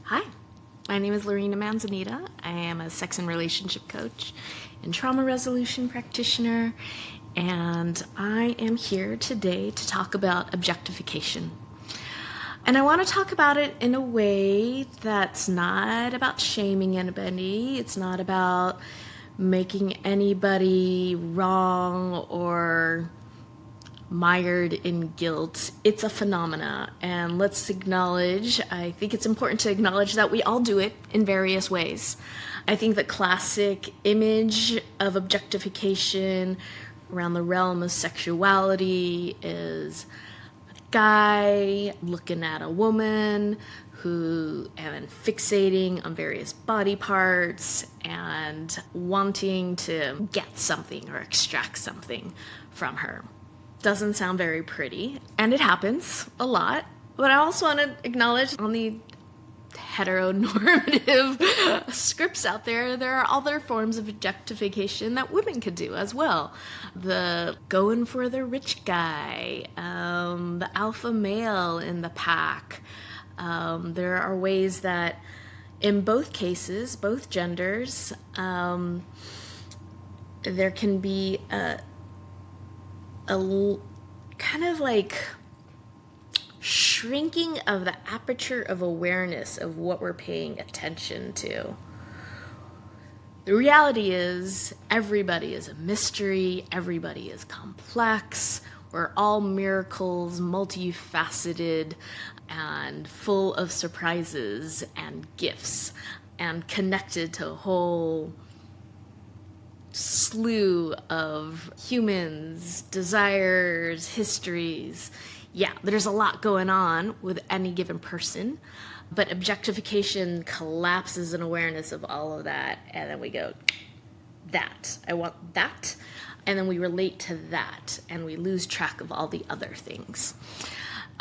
Hi, my name is Lorena Manzanita. I am a sex and relationship coach and trauma resolution practitioner, and I am here today to talk about objectification. And I want to talk about it in a way that's not about shaming anybody. It's not about making anybody wrong or mired in guilt. It's a phenomena, and let's acknowledge, I think it's important to acknowledge that we all do it in various ways. I think the classic image of objectification around the realm of sexuality is a guy looking at a woman and fixating on various body parts and wanting to get something or extract something from her. Doesn't sound very pretty, and it happens a lot. But I also want to acknowledge on the heteronormative scripts out there, there are other forms of objectification that women could do as well. The going for the rich guy, the alpha male in the pack. There are ways that in both cases, both genders, there can be a kind of like shrinking of the aperture of awareness of what we're paying attention to. The reality is everybody is a mystery, everybody is complex, we're all miracles, multifaceted, and full of surprises and gifts, and connected to a whole slew of humans, desires, histories. Yeah, there's a lot going on with any given person, but objectification collapses an awareness of all of that, and then we go, that, I want that, and then we relate to that, and we lose track of all the other things.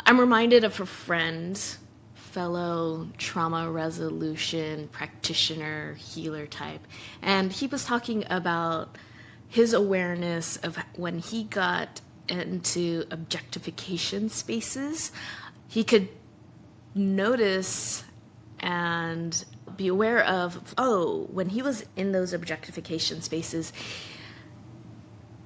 I'm reminded of a friend, fellow trauma resolution practitioner, healer type, and he was talking about his awareness of when he got into objectification spaces. He could notice and be aware of, when he was in those objectification spaces,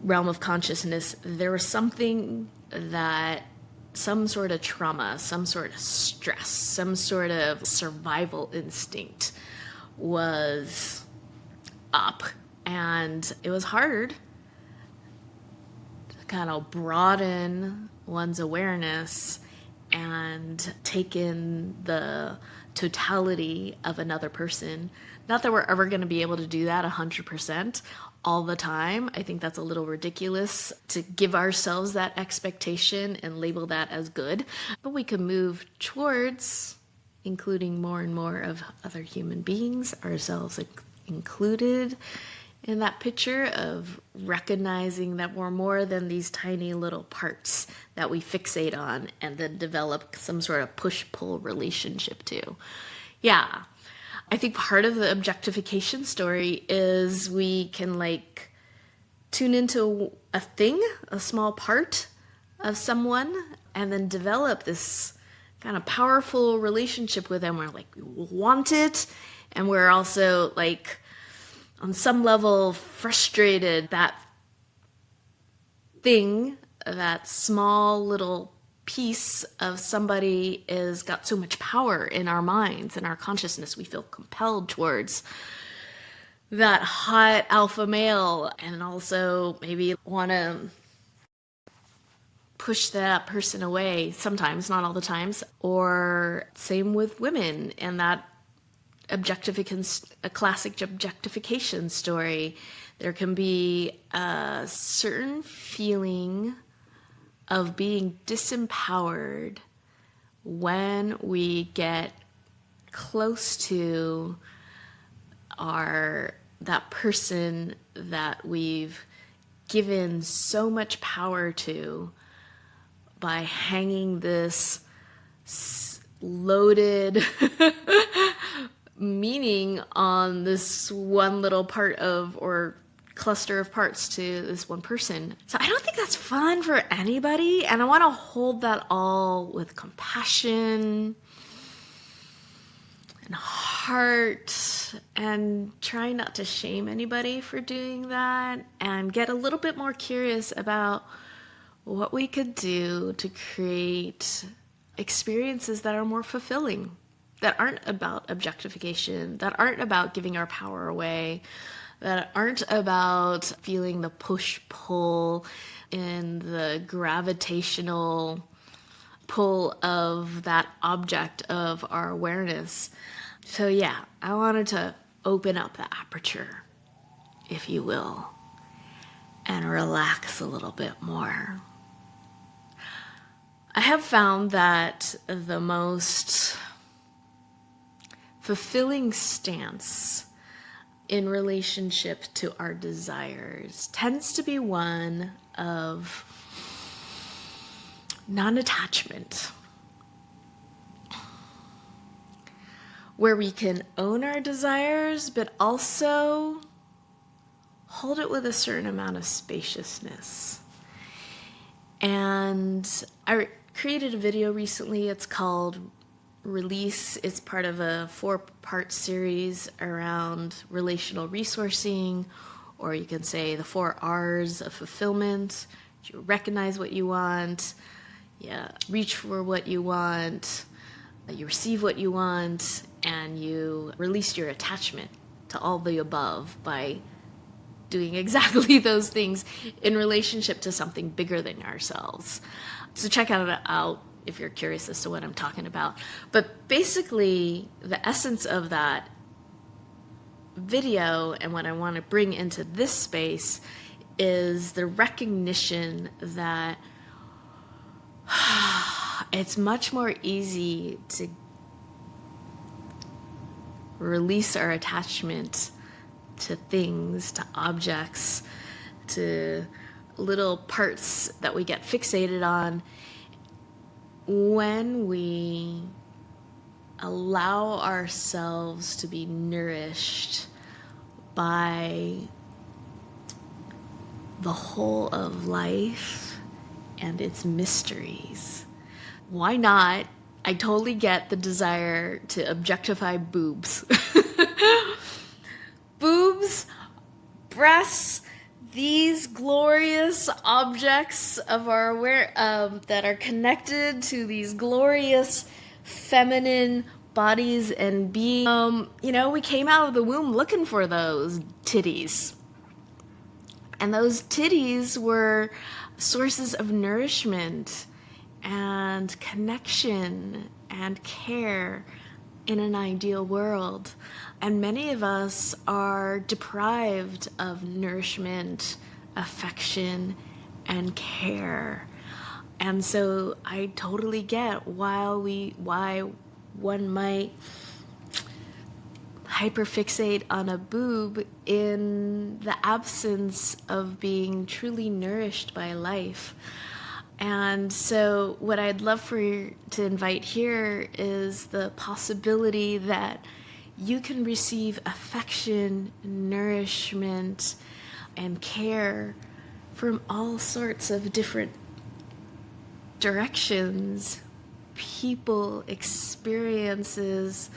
realm of consciousness, there was something that some sort of trauma, some sort of stress, some sort of survival instinct was up. And it was hard to kind of broaden one's awareness and take in the totality of another person. Not that we're ever going to be able to do that 100% all the time. I think that's a little ridiculous to give ourselves that expectation and label that as good. But we can move towards including more and more of other human beings, ourselves included, in that picture of recognizing that we're more than these tiny little parts that we fixate on and then develop some sort of push-pull relationship to. Yeah. I think part of the objectification story is we can tune into a thing, a small part of someone, and then develop this kind of powerful relationship with them where we want it, and we're also on some level frustrated that thing, that small little piece of somebody is got so much power in our minds and our consciousness. We feel compelled towards that hot alpha male, and also maybe want to push that person away sometimes, not all the times. Or same with women and that a classic objectification story. There can be a certain feeling of being disempowered when we get close to that person that we've given so much power to by hanging this loaded meaning on this one little part of, or cluster of parts to this one person. So I don't think that's fun for anybody, and I want to hold that all with compassion and heart, and try not to shame anybody for doing that, and get a little bit more curious about what we could do to create experiences that are more fulfilling, that aren't about objectification, that aren't about giving our power away, that aren't about feeling the push-pull and the gravitational pull of that object of our awareness. So yeah, I wanted to open up the aperture, if you will, and relax a little bit more. I have found that the most fulfilling stance in relationship to our desires tends to be one of non-attachment, where we can own our desires, but also hold it with a certain amount of spaciousness. And I created a video recently. It's called Release. It's part of a 4-part series around relational resourcing, or you can say the 4 R's of fulfillment. You recognize what you want, you reach for what you want, you receive what you want, and you release your attachment to all the above by doing exactly those things in relationship to something bigger than ourselves. So check it out if you're curious as to what I'm talking about. But basically, the essence of that video and what I want to bring into this space is the recognition that it's much more easy to release our attachment to things, to objects, to little parts that we get fixated on when we allow ourselves to be nourished by the whole of life and its mysteries. Why not? I totally get the desire to objectify boobs. Boobs, breasts, these glorious objects of our that are connected to these glorious feminine bodies and being. We came out of the womb looking for those titties. And those titties were sources of nourishment and connection and care in an ideal world. And many of us are deprived of nourishment, affection, and care. And so I totally get why one might hyperfixate on a boob in the absence of being truly nourished by life. And so what I'd love for you to invite here is the possibility that you can receive affection, nourishment, and care from all sorts of different directions, people, experiences,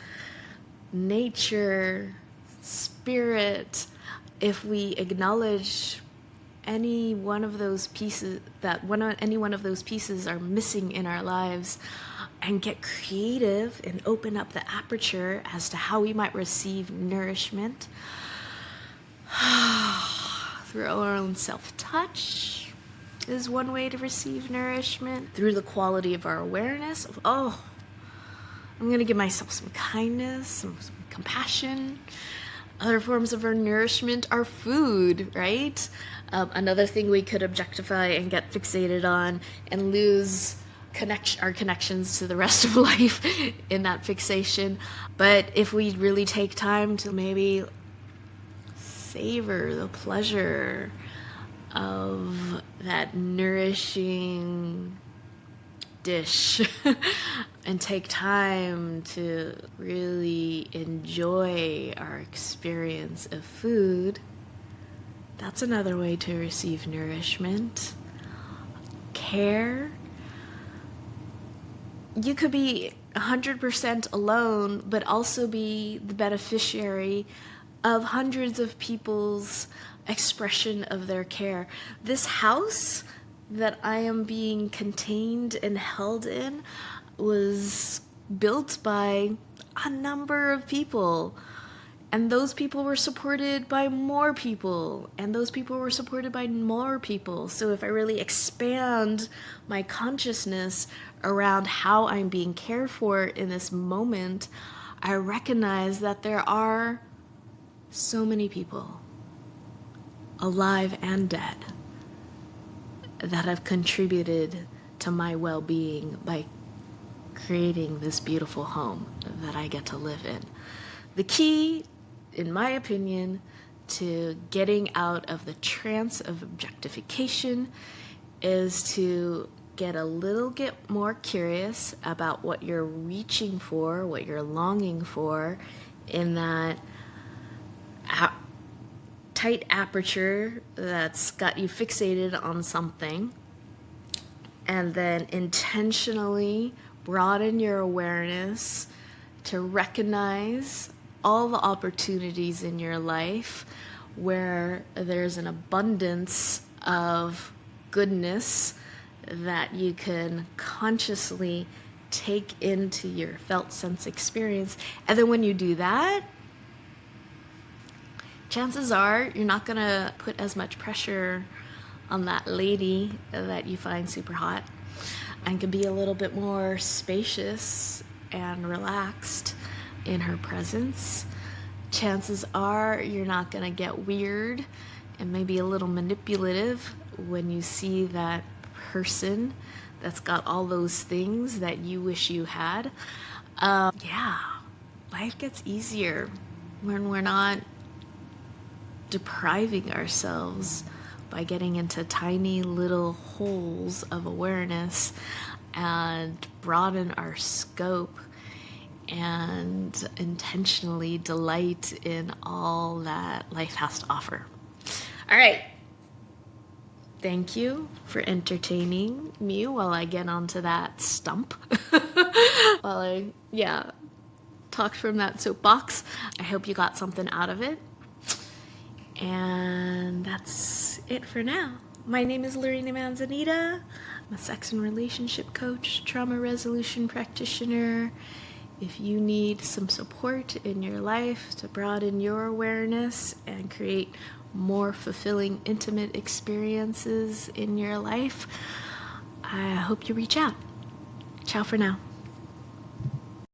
nature, spirit, if we acknowledge any one of those pieces any one of those pieces are missing in our lives, and get creative and open up the aperture as to how we might receive nourishment through our own self-touch is one way to receive nourishment, through the quality of our awareness of, I'm going to give myself some kindness, some compassion. Other forms of our nourishment are food, right? Another thing we could objectify and get fixated on and lose our connections to the rest of life in that fixation. But if we really take time to maybe savor the pleasure of that nourishing dish and take time to really enjoy our experience of food, that's another way to receive nourishment. Care. you could be 100% alone, but also be the beneficiary of hundreds of people's expression of their care. This house that I am being contained and held in was built by a number of people. And those people were supported by more people, and those people were supported by more people. So if I really expand my consciousness around how I'm being cared for in this moment, I recognize that there are so many people, alive and dead, that have contributed to my well-being by creating this beautiful home that I get to live in. The key, in my opinion, to getting out of the trance of objectification is to get a little bit more curious about what you're reaching for, what you're longing for in that tight aperture that's got you fixated on something, and then intentionally broaden your awareness to recognize all the opportunities in your life where there's an abundance of goodness that you can consciously take into your felt sense experience. And then when you do that, chances are you're not going to put as much pressure on that lady that you find super hot, and can be a little bit more spacious and relaxed in her presence. Chances are you're not going to get weird and maybe a little manipulative when you see that person that's got all those things that you wish you had. Life gets easier when we're not depriving ourselves by getting into tiny little holes of awareness, and broaden our scope and intentionally delight in all that life has to offer. All right. Thank you for entertaining me while I get onto that stump. While I, talked from that soapbox. I hope you got something out of it. And that's it for now. My name is Lorena Manzanita. I'm a sex and relationship coach, trauma resolution practitioner. If you need some support in your life to broaden your awareness and create more fulfilling, intimate experiences in your life, I hope you reach out. Ciao for now.